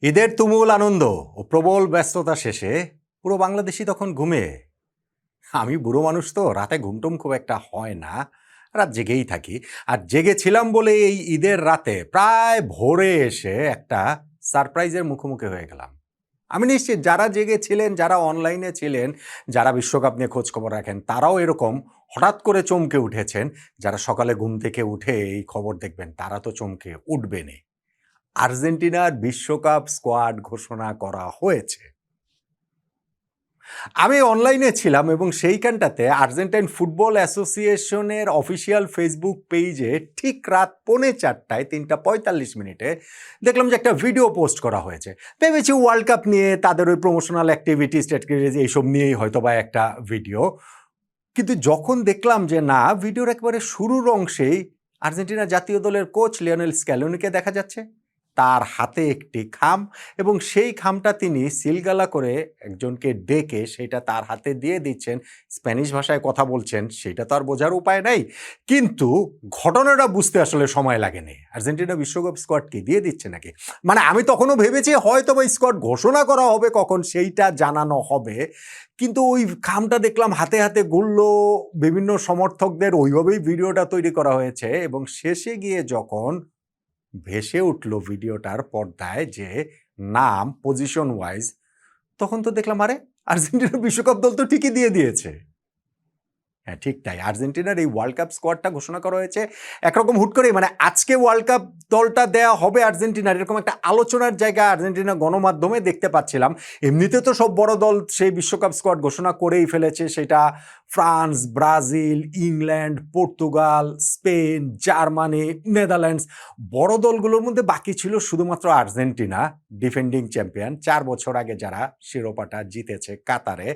ঈদের তুমুল আনন্দ ও প্রবল ব্যস্ততা শেষে পুরো বাংলাদেশই তখন ঘুমে। আমি বুড়ো মানুষ, তো রাতে ঘুমটুম খুব একটা হয় না, রাত জেগেই থাকি। আর জেগেছিলাম বলে এই ঈদের রাতে প্রায় ভোরে এসে একটা সারপ্রাইজের মুখোমুখি হয়ে গেলাম। আমি নিশ্চিত যারা জেগেছিলেন, যারা অনলাইনে ছিলেন, যারা বিশ্বকাপ নিয়ে খোঁজ খবর রাখেন, তারাও এরকম হঠাৎ করে চমকে উঠেছেন। যারা সকালে ঘুম থেকে উঠে এই খবর দেখবেন, তারা তো চমকে উঠবেনই। আর্জেন্টিনার বিশ্বকাপ স্কোয়াড ঘোষণা করা হয়েছে। আমি অনলাইনে ছিলাম এবং সেইখানটাতে আর্জেন্টাইন ফুটবল অ্যাসোসিয়েশনের অফিসিয়াল ফেসবুক পেজে ঠিক রাত 3:45 3:45 দেখলাম যে একটা ভিডিও পোস্ট করা হয়েছে। ভেবেছি ওয়ার্ল্ড কাপ নিয়ে, তাদের ওই প্রমোশনাল অ্যাক্টিভিটিস এইসব নিয়েই হয়তো বা একটা ভিডিও। কিন্তু যখন দেখলাম যে না, ভিডিওর একেবারে শুরুর অংশেই আর্জেন্টিনা জাতীয় দলের কোচ লিওনেল স্ক্যালোনিকে দেখা যাচ্ছে, তার হাতে একটি খাম, এবং সেই খামটা তিনি সিলগালা করে একজনকে ডেকে সেটা তার হাতে দিয়ে দিচ্ছেন। স্প্যানিশ ভাষায় কথা বলছেন, সেটা তো আর বোঝার উপায় নাই, কিন্তু ঘটনাটা বুঝতে আসলে সময় লাগেনি। আর্জেন্টিনা বিশ্বকাপ স্কোয়াড কি দিয়ে দিচ্ছে নাকি? মানে আমি তখনও ভেবেছি হয়তো বা স্কোয়াড ঘোষণা করা হবে কখন, সেইটা জানানো হবে। কিন্তু ওই খামটা দেখলাম হাতে হাতে ঘুরলো, বিভিন্ন সমর্থকদের ওইভাবেই ভিডিওটা তৈরি করা হয়েছে, এবং শেষে গিয়ে যখন ভেসে উঠল ভিডিওটার পর্দায় যে নাম পজিশন ওয়াইজ, তখন তো দেখলাম আরে, আর্জেন্টিনা বিশ্বকাপ দল তো ঠিকই দিয়ে দিয়েছে। হ্যাঁ, ঠিক তাই। আর্জেন্টিনার এই ওয়ার্ল্ড কাপ স্কোয়াডটা ঘোষণা করা হয়েছে একরকম হুট করেই। মানে আজকে ওয়ার্ল্ড কাপ দলটা দেয়া হবে আর্জেন্টিনার, এরকম একটা আলোচনার জায়গা আর্জেন্টিনা গণমাধ্যমে দেখতে পাচ্ছিলাম। এমনিতে তো সব বড় দল সেই বিশ্বকাপ স্কোয়াড ঘোষণা করেই ফেলেছে, সেটা France, Brazil, England, Portugal, Spain, Germany, Netherlands. বড় দলগুলোর মধ্যে বাকি ছিল শুধুমাত্র আর্জেন্টিনা, ডিফেন্ডিং চ্যাম্পিয়ন, 4 বছর আগে যারা শিরোপাটা জিতেছে কাতারে।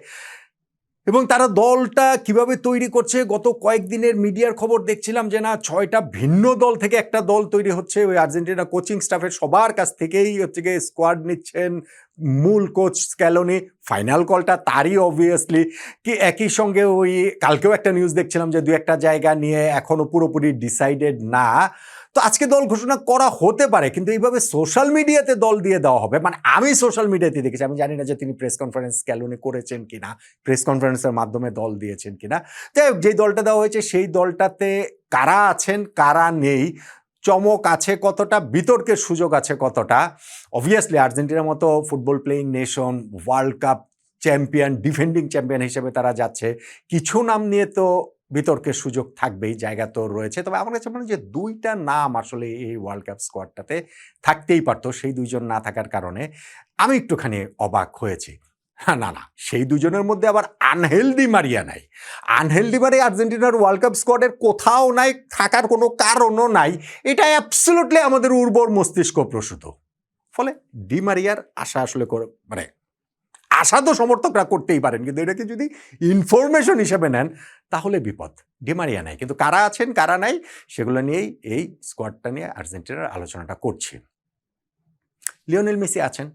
এবং তারা দলটা কিভাবে তৈরি করছে, গত কয়েকদিনের মিডিয়ার খবর দেখছিলাম যে না, 6টা ভিন্ন দল থেকে একটা দল তৈরি হচ্ছে। ওই আর্জেন্টিনা কোচিং স্টাফের সবার কাছ থেকেই হচ্ছে গিয়ে স্কোয়াড নিচ্ছেন মূল কোচ স্ক্যালোনি। ফাইনাল কলটা তারই অবভিয়াসলি। কি একই সঙ্গে ওই কালকেও একটা নিউজ দেখছিলাম যে 2-1টা জায়গা নিয়ে এখনো পুরোপুরি ডিসাইডেড না। তো আজকে দল ঘোষণা করা হতে পারে, কিন্তু এইভাবে সোশ্যাল মিডিয়াতে দল দিয়ে দেওয়া হবে, মানে আমি সোশ্যাল মিডিয়াতে দেখেছি। আমি জানি না যে তিনি প্রেস কনফারেন্স স্ক্যালোনি করেছেন কিনা, প্রেস কনফারেন্সের মাধ্যমে দল দিয়েছেন কিনা। যাই হোক, যেই দলটা দেওয়া হয়েছে সেই দলটাতে কারা আছেন কারা নেই, চমক আছে কতটা, বিতর্কের সুযোগ আছে কতটা। অবভিয়াসলি আর্জেন্টিনার মতো football playing nation, world cup champion, defending champion হিসেবে তারা যাচ্ছে, কিছু নাম নিয়ে তো বিতর্কের সুযোগ থাকবেই, জায়গা তো রয়েছে। তবে আমার কাছে মনে হয় যে 2টা নাম আসলে এই ওয়ার্ল্ড কাপ স্কোয়াডটাতে থাকতেই পারতো। সেই 2জন না থাকার কারণে আমি একটুখানি অবাক হয়েছি। হ্যাঁ, না না, সেই 2জনের মধ্যে আবার আনহেল ডি মারিয়া নাই। আনহেল ডি মারিয়া আর্জেন্টিনার ওয়ার্ল্ড কাপ স্কোয়াডের কোথাও নাই, থাকার কোনো কারণও নাই। এটা অ্যাবসলিউটলি আমাদের উর্বর মস্তিষ্ক প্রসূত। ফলে ডি মারিয়ার আশা আসলে মানে আশা তো সমর্থকরা করতেই পারেন, কিন্তু এটাকে যদি ইনফরমেশন হিসেবে নেন তাহলে বিপদ। ডি মারিয়া নাই, কিন্তু কারা আছেন কারা নাই সেগুলো নিয়েই এই স্কোয়াডটা নিয়ে আর্জেন্টিনার আলোচনাটা করছি। লিওনেল মেসি আছেন,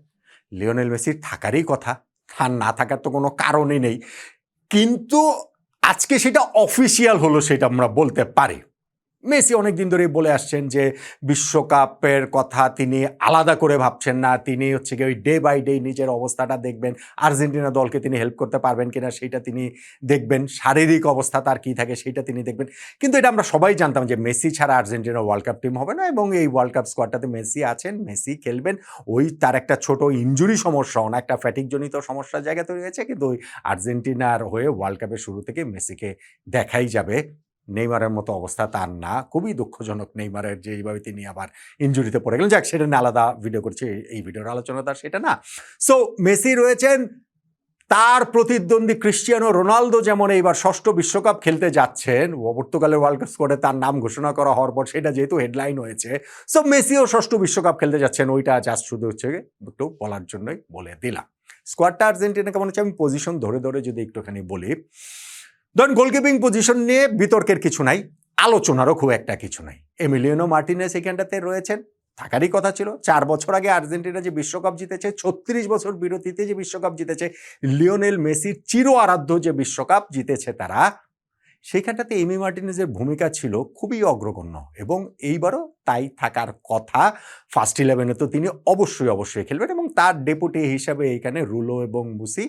লিওনেল মেসির থাকারই কথা, তার না থাকার তো কোনো কারণই নেই। কিন্তু আজকে সেটা অফিসিয়াল হলো, সেটা আমরা বলতে পারি। মেসি অনেকদিন ধরেই বলে আসছেন যে বিশ্বকাপের কথা তিনি আলাদা করে ভাবছেন না, তিনি হচ্ছে গিয়ে ওই ডে বাই ডে নিজের অবস্থাটা দেখবেন, আর্জেন্টিনা দলকে তিনি হেল্প করতে পারবেন কিনা সেইটা তিনি দেখবেন, শারীরিক অবস্থা তার কী থাকে সেইটা তিনি দেখবেন। কিন্তু এটা আমরা সবাই জানতাম যে মেসি ছাড়া আর্জেন্টিনা ওয়ার্ল্ড কাপ টিম হবে না, এবং এই ওয়ার্ল্ড কাপ স্কোয়াডটাতে মেসি আছেন, মেসি খেলবেন। ওই তার একটা ছোট ইনজুরি সমস্যাও না, একটা ফ্যাটিকজনিত সমস্যার জায়গা তৈরি হয়েছে, কিন্তু ওই আর্জেন্টিনার হয়ে ওয়ার্ল্ড কাপের শুরু থেকে মেসিকে দেখাই যাবে। নেইমারের মতো অবস্থা তার না, খুবই দুঃখজনক নেইমারের যে এইভাবে তিনি আবার ইনজুরিতে পড়ে গেলেন। যাক, সেটা নিয়ে আলাদা ভিডিও করছি, এই ভিডিওর আলোচনা তার সেটা না। সো মেসি রয়েছেন, তার প্রতিদ্বন্দ্বী ক্রিশ্চিয়ানো রোনালদো যেমন এইবার 6ষ্ঠ বিশ্বকাপ খেলতে যাচ্ছেন, পর্তুগালের ওয়ার্ল্ড কাপ স্কোয়াডে তার নাম ঘোষণা করা হওয়ার পর সেটা যেহেতু হেডলাইন হয়েছে, সো মেসিও 6ষ্ঠ বিশ্বকাপ খেলতে যাচ্ছেন। ওইটা জাস্ট শুধু হচ্ছে একটু বলার জন্যই বলে দিলাম। স্কোয়াডটা আর্জেন্টিনা কেমন হচ্ছে আমি পজিশন ধরে ধরে যদি একটুখানি বলি, ধরুন গোলকিপিং পজিশন নিয়ে বিতর্কের কিছু নাই, আলোচনারও খুব একটা কিছু নাই। এমিলিয়ানো মার্টিনেজ এখানটাতে রয়েছেন, থাকারই কথা ছিল। 4 বছর আগে আর্জেন্টিনা যে বিশ্বকাপ জিতেছে, 36 বছর বিরতিতে যে বিশ্বকাপ জিতেছে, লিওনেল মেসির চির আরাধ্য যে বিশ্বকাপ জিতেছে তারা, সেইখানটাতে এমি মার্টিনেজের ভূমিকা ছিল খুবই অগ্রগণ্য এবং এইবারও তাই থাকার কথা। ফার্স্ট 11-এ তো তিনি অবশ্যই খেলবেন এবং তার ডেপুটি হিসাবে এইখানে রুলো এবং মুসি,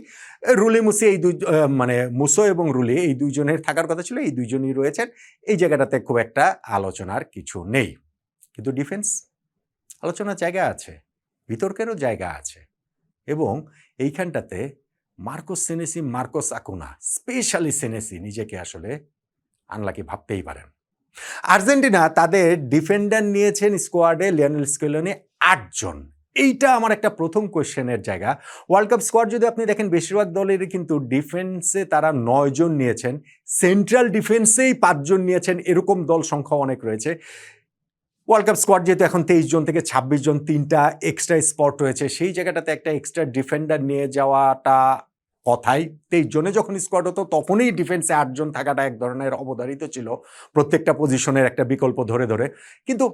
মুসি এই দুই মানে মুসো এবং রুলি এই দুইজনের থাকার কথা ছিল, এই দুইজনই রয়েছেন। এই জায়গাটাতে খুব একটা আলোচনার কিছু নেই। কিন্তু ডিফেন্স আলোচনার জায়গা আছে, বিতর্কেরও জায়গা আছে এবং এইখানটাতে মার্কোস আকুনা, স্পেশালি সেনেসি নিজেকে আসলে আনলাকি ভাবতেই পারেন। আর্জেন্টিনা তাদের ডিফেন্ডার নিয়েছেন স্কোয়াডে লিওনেল স্কেলোনি 8 জন। এইটা আমার একটা প্রথম কোয়েশ্চেনের জায়গা। ওয়ার্ল্ড কাপ স্কোয়াড যদি আপনি দেখেন বেশিরভাগ দলেরই কিন্তু ডিফেন্সে তারা 9 জন নিয়েছেন, সেন্ট্রাল ডিফেন্সেই 5 জন নিয়েছেন, এরকম দল সংখ্যা অনেক রয়েছে। ওয়ার্ল্ড কাপ স্কোয়াড যেহেতু এখন 23 জন থেকে 26 জন, 3টা এক্সট্রা স্পট রয়েছে, সেই জায়গাটাতে একটা এক্সট্রা ডিফেন্ডার নিয়ে যাওয়াটা কথাই। 23 জনে যখন স্কোয়াড হতো তখনই ডিফেন্সে 8 জন থাকাটা এক ধরনের অবধারিত ছিল, প্রত্যেকটা পজিশনের একটা বিকল্প ধরে। কিন্তু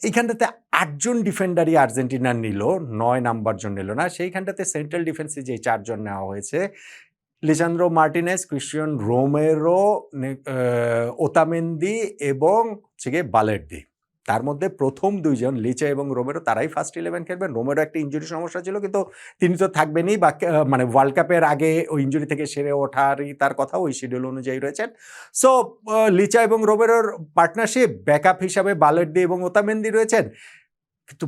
এইখানটাতে 8 জন ডিফেন্ডারই আর্জেন্টিনা নিল, 9 নাম্বার জন নিল না। সেইখানটাতে সেন্ট্রাল ডিফেন্সে যে 4 জন নেওয়া হয়েছে, Lisandro Martinez, Cristian Romero, Otamendi এবং বালের্দি। তার মধ্যে প্রথম 2 জন লিচা এবং রোমেরো তারাই ফার্স্ট 11 খেলবেন। রোমেরো একটা ইনজুরি সমস্যা ছিল, কিন্তু তিনি তো থাকবেনই, বা মানে ওয়ার্ল্ড কাপের আগে ওই ইনজুরি থেকে সেরে ওঠারই তার কথা, ওই শিডিউল অনুযায়ী রয়েছেন। সো লিচা এবং রোমেরোর পার্টনারশিপ, ব্যাকআপ হিসাবে বালের্দি এবং ওতামেন্দি রয়েছেন। কিন্তু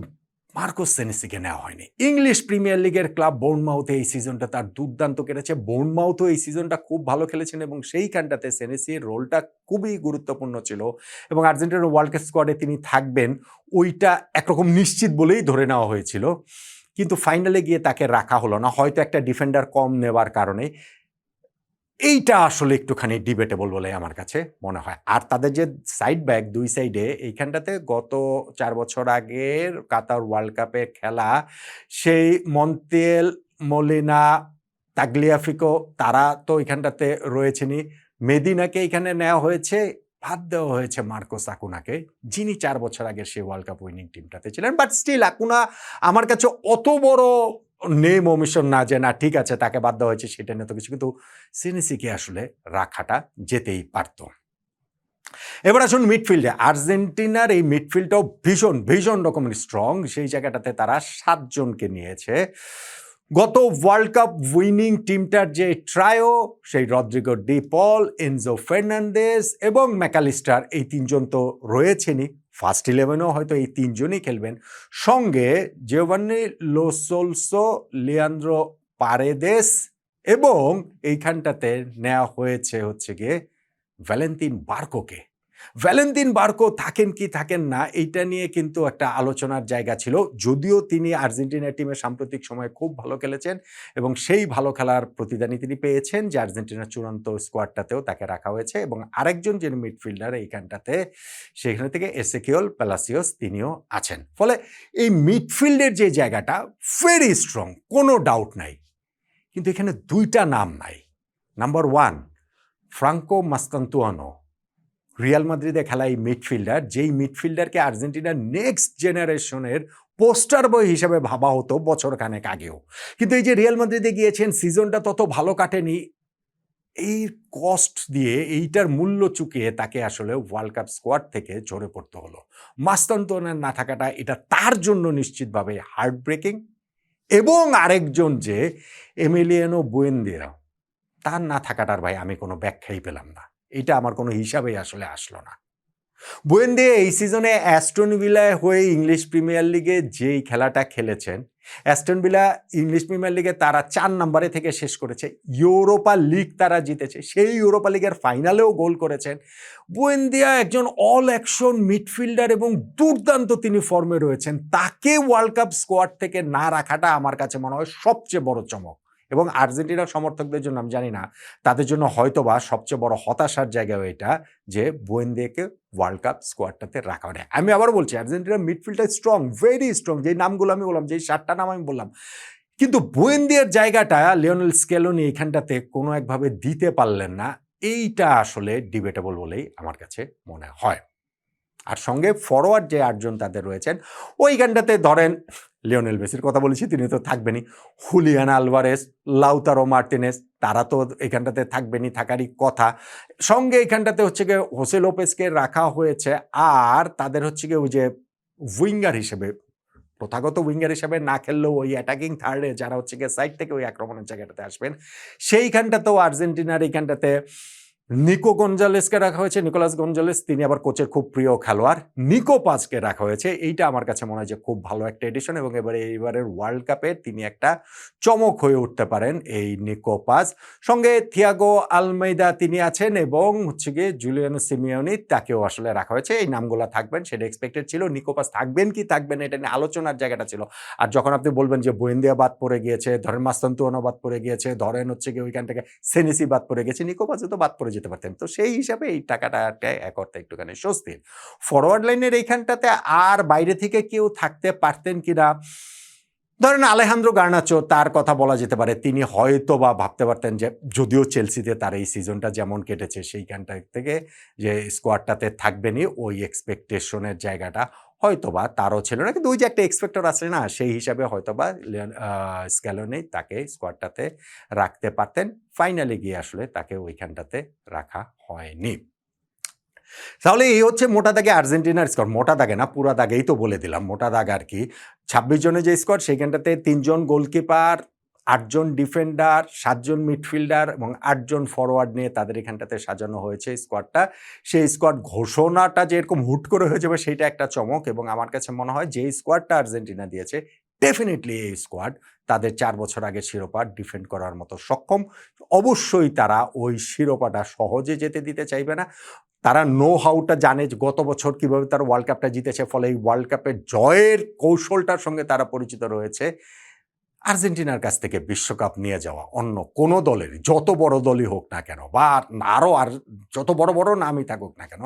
মার্কোস সেনেসিকে নেওয়া হয়নি। ইংলিশ প্রিমিয়ার লিগের ক্লাব বোর্নমাউথে এই সিজনটা তার দুর্দান্ত কেটেছে। বোর্নমাউথও এই সিজনটা খুব ভালো খেলেছেন এবং সেইখানটাতে সেনেসির রোলটা খুবই গুরুত্বপূর্ণ ছিল এবং আর্জেন্টিনার ওয়ার্ল্ড কাপ স্কোয়াডে তিনি থাকবেন ওইটা একরকম নিশ্চিত বলেই ধরে নেওয়া হয়েছিল। কিন্তু ফাইনালে গিয়ে তাকে রাখা হলো না, হয়তো একটা ডিফেন্ডার কম নেওয়ার কারণে। এইটা আসলে একটুখানি ডিবেটেবল বলে আমার কাছে মনে হয়। আর তাদের যে সাইড ব্যাক 2 সাইডে, এইখানটাতে গত 4 বছর আগের কাতার ওয়ার্ল্ড কাপে খেলা সেই মন্তিয়েল, মলিনা, তাগলিয়াফিকো, তারা তো এখানটাতে রয়েছেনই। মেদিনাকে এখানে নেওয়া হয়েছে, বাদ দেওয়া হয়েছে মার্কোস আকুনাকে, যিনি 4 বছর আগের সেই ওয়ার্ল্ড কাপ উইনিং টিমটাতে ছিলেন। বাট স্টিল আকুনা আমার কাছে অত বড় নেম ওমিশন না যে না ঠিক আছে তাকে বাদ দেওয়া হয়েছে সেটা নিয়ে তো কিছু, কিন্তু সেনেসিকে আসলে রাখাটা যেতেই পারত। এবার আসুন মিডফিল্ডে। আর্জেন্টিনার এই মিডফিল্ডটাও ভীষণ রকমের স্ট্রং। সেই জায়গাটাতে তারা 7 জনকে নিয়েছে। গত ওয়ার্ল্ড কাপ উইনিং টিমটার যে ট্রায়ো, সেই রদ্রিগো ডি পল, এনজো ফার্নান্দেজ এবং ম্যাকালিস্টার, এই 3 জন তো রয়েছেনই। ফার্স্ট 11-এও হয়তো এই 3 জনই খেলবেন। সঙ্গে Giovanni Lo Celso, Leandro Paredes এবং এইখানটাতে নেওয়া হয়েছে গিয়ে ভ্যালেন্তিন বার্কোকে। ভ্যালেন্তিন বার্কো থাকেন কি থাকেন না এইটা নিয়ে কিন্তু একটা আলোচনার জায়গা ছিল, যদিও তিনি আর্জেন্টিনা টিমের সাম্প্রতিক সময়ে খুব ভালো খেলেছেন এবং সেই ভালো খেলার প্রতিদানই তিনি পেয়েছেন যে আর্জেন্টিনার চূড়ান্ত স্কোয়াডটাতেও তাকে রাখা হয়েছে। এবং আরেকজন যিনি মিডফিল্ডার এইখানটাতে, সেখানে থেকে এসেকিওল প্যালাসিওস, তিনিও আছেন। ফলে এই মিডফিল্ডের যে জায়গাটা ভেরি স্ট্রং, কোনো ডাউট নাই। কিন্তু এখানে 2টা নাম নাই। নাম্বার 1 ফ্রাঙ্কো মাস্তান্তুয়ানো, রিয়াল মাদ্রিদে খেলা এই মিডফিল্ডার, যেই মিডফিল্ডারকে আর্জেন্টিনার নেক্সট জেনারেশনের পোস্টার বয় হিসেবে ভাবা হতো বছরখানেক আগেও। কিন্তু এই যে রিয়াল মাদ্রিদে গিয়েছেন, সিজনটা তত ভালো কাটেনি, এই কস্ট দিয়ে এইটার মূল্য চুকিয়ে তাকে আসলে ওয়ার্ল্ড কাপ স্কোয়াড থেকে ঝরে পড়তে হলো। মাস্তান্তোনের না থাকাটা এটা তার জন্য নিশ্চিতভাবে হার্ট ব্রেকিং। এবং আরেকজন যে এমিলিয়ানো বুয়েন্দিয়া, তার না থাকাটার ভাই আমি কোনো ব্যাখ্যাই পেলাম না। এটা আমার কোনো হিসাবেই আসলে আসলো না। বুয়েন্দিয়া এই সিজনে অ্যাস্টন ভিলায় হয়ে ইংলিশ প্রিমিয়ার লিগে যেই খেলাটা খেলেছেন, অ্যাস্টন ভিলা ইংলিশ প্রিমিয়ার লিগে তারা 4 নম্বরে থেকে শেষ করেছে, ইউরোপা লিগ তারা জিতেছে, সেই ইউরোপা লিগের ফাইনালেও গোল করেছেন। বুয়েন্দিয়া একজন অল অ্যাকশন মিডফিল্ডার এবং দুর্দান্ত তিনি ফর্মে রয়েছেন। তাকে ওয়ার্ল্ড কাপ স্কোয়াড থেকে না রাখাটা আমার কাছে মনে হয় সবচেয়ে বড় চমক। এবং আর্জেন্টিনার সমর্থকদের জন্য আমি জানি না, তাদের জন্য হয়তোবা সবচেয়ে বড় হতাশার জায়গাও এটা যে বুয়েন্দিয়াকে ওয়ার্ল্ড কাপ স্কোয়াডটাতে রাখা হয়। আমি আবার বলছি আর্জেন্টিনার মিডফিল্ডটা স্ট্রং, ভেরি স্ট্রং, যেই নামগুলো আমি বললাম, যেই 7টা নাম আমি বললাম, কিন্তু বুয়েন্দিয়ার জায়গাটা লিওনেল স্কেলোনি এখানটাতে কোনো একভাবে দিতে পারলেন না। এইটা আসলে ডিবেটেবল বলেই আমার কাছে মনে হয়। আর সঙ্গে ফরওয়ার্ড যে ৮ জন তাদের রয়েছেন, ওইখানটাতে ধরেন লিওনেল মেসির কথা বলেছি, তিনি তো থাকবেনই। হুলিয়ান আলভারেস, লাউতারো মার্টিনেজ, তারা তো এখানটাতে থাকবেনই, থাকারই কথা। সঙ্গে এখানটাতে হচ্ছে গিয়ে হোসে লোপেজকে রাখা হয়েছে, আর তাদের হচ্ছে গিয়ে ওই যে উইঙ্গার হিসেবে, প্রথাগত উইঙ্গার হিসেবে না খেললেও ওই অ্যাটাকিং থার্ডে যারা হচ্ছে গিয়ে সাইড থেকে ওই আক্রমণের জায়গাটাতে আসবেন, সেইখানটাতেও আর্জেন্টিনার এইখানটাতে নিকো গঞ্জালেসকে রাখা হয়েছে, নিকোলাস গঞ্জালেস, তিনি আবার কোচের খুব প্রিয় খেলোয়াড়। নিকো পাজকে রাখা হয়েছে, এইটা আমার কাছে মনে হয় যে খুব ভালো একটা এডিশন, এবং এইবারের ওয়ার্ল্ড কাপে তিনি একটা চমক হয়ে উঠতে পারেন এই নিকো পাজ। সঙ্গে থিয়াগো আলমেইদা তিনি আছেন, এবং হচ্ছে গিয়ে জুলিয়ানো সিমিওনি, তাকেও আসলে রাখা হয়েছে। এই নামগুলো থাকবেন সেটা এক্সপেক্টেড ছিল। নিকো পাজ থাকবেন কি থাকবেন এটা নিয়ে আলোচনার জায়গাটা ছিল। আর যখন আপনি বলবেন যে বুয়েন্দিয়া বাদ পড়ে গিয়েছে, ধরেন মাস্তান্তুয়ানো বাদ পড়ে গিয়েছে, ধরেন হচ্ছে গিয়ে ওইখান থেকে সেনেসি বাদ পড়ে গেছে, নিকো পাজও তো বাদ পড়ে যেতে পারতেন। তো সেই হিসাবে এই টাকাটা এক অর্থে একটুখানি স্বস্তির। ফরওয়ার্ড লাইনের এইখানটাতে আর বাইরে থেকে কেউ থাকতে পারতেন কিনা, ধরেন আলেহান্দ্রো গার্নাচো, তার কথা বলা যেতে পারে। তিনি হয়তো বা ভাবতে পারতেন যে যদিও চেলসিতে তার এই সিজনটা যেমন কেটেছে সেইখানটা থেকে যে স্কোয়াডটাতে থাকবেনই, ওই এক্সপেকটেশনের জায়গাটা হয়তোবা তারও ছিল না, কিন্তু ওই যে একটা এক্সপেক্টর আছে না, সেই হিসাবে হয়তোবা স্ক্যালোনি তাকে স্কোয়াডটাতে রাখতে পারতেন। ফাইনালে গিয়ে আসলে তাকে ওইখানটাতে রাখা হয়নি। তাহলে এই হচ্ছে মোটা দাগে আর্জেন্টিনার স্কোয়াড। মোটা দাগে না, পুরা দাগেই তো বলে দিলাম, মোটা দাগ আর কি। ২৬ জনের যে স্কোয়াড, সেইখানটাতে ৩ জন গোলকিপার, ৮ জন ডিফেন্ডার, ৭ জন মিডফিল্ডার এবং ৮ জন ফরওয়ার্ড নিয়ে তাদের এখানটাতে সাজানো হয়েছে স্কোয়াডটা। সেই স্কোয়াড ঘোষণাটা যে এরকম হুট করে হয়ে যাবে সেইটা একটা চমক, এবং আমার কাছে মনে হয় যে স্কোয়াডটা আর্জেন্টিনা দিয়েছে, ডেফিনেটলি এই স্কোয়াড তাদের ৪ বছর আগে শিরোপা ডিফেন্ড করার মতো সক্ষম। অবশ্যই তারা ওই শিরোপাটা সহজে যেতে দিতে চাইবে না। তারা নো হাউটা জানে যে গত বছর কিভাবে তারা ওয়ার্ল্ড কাপটা জিতেছে, ফলে এই ওয়ার্ল্ড কাপের জয়ের কৌশলটার সঙ্গে তারা পরিচিত রয়েছে। আর্জেন্টিনার কাছ থেকে বিশ্বকাপ নিয়ে যাওয়া অন্য কোনো দলের, যত বড় দলই হোক না কেন, বা আরও আর যত বড় বড় নামই থাকুক না কেন,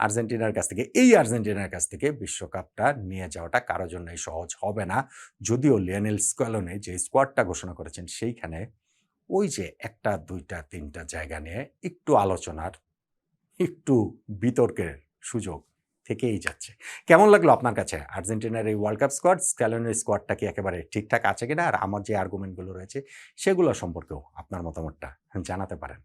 আর্জেন্টিনার কাছ থেকে, এই আর্জেন্টিনার কাছ থেকে বিশ্বকাপটা নিয়ে যাওয়াটা কারোর জন্যই সহজ হবে না। যদিও লিওনেল স্ক্যালোনি যে স্কোয়াডটা ঘোষণা করেছেন, সেইখানে ওই যে একটা, দুইটা, তিনটা জায়গা নিয়ে একটু আলোচনার, একটু বিতর্কের সুযোগ থেকেই যাচ্ছে। কেমন লাগলো আপনার কাছে আর্জেন্টিনার এই ওয়ার্ল্ড কাপ স্কোয়াড? স্ক্যালোনির স্কোয়াডটা কি একেবারে ঠিকঠাক আছে কিনা? আর আমার যে আর্গুমেন্টগুলো রয়েছে সেগুলো সম্পর্কেও আপনার মতামতটা জানাতে পারেন।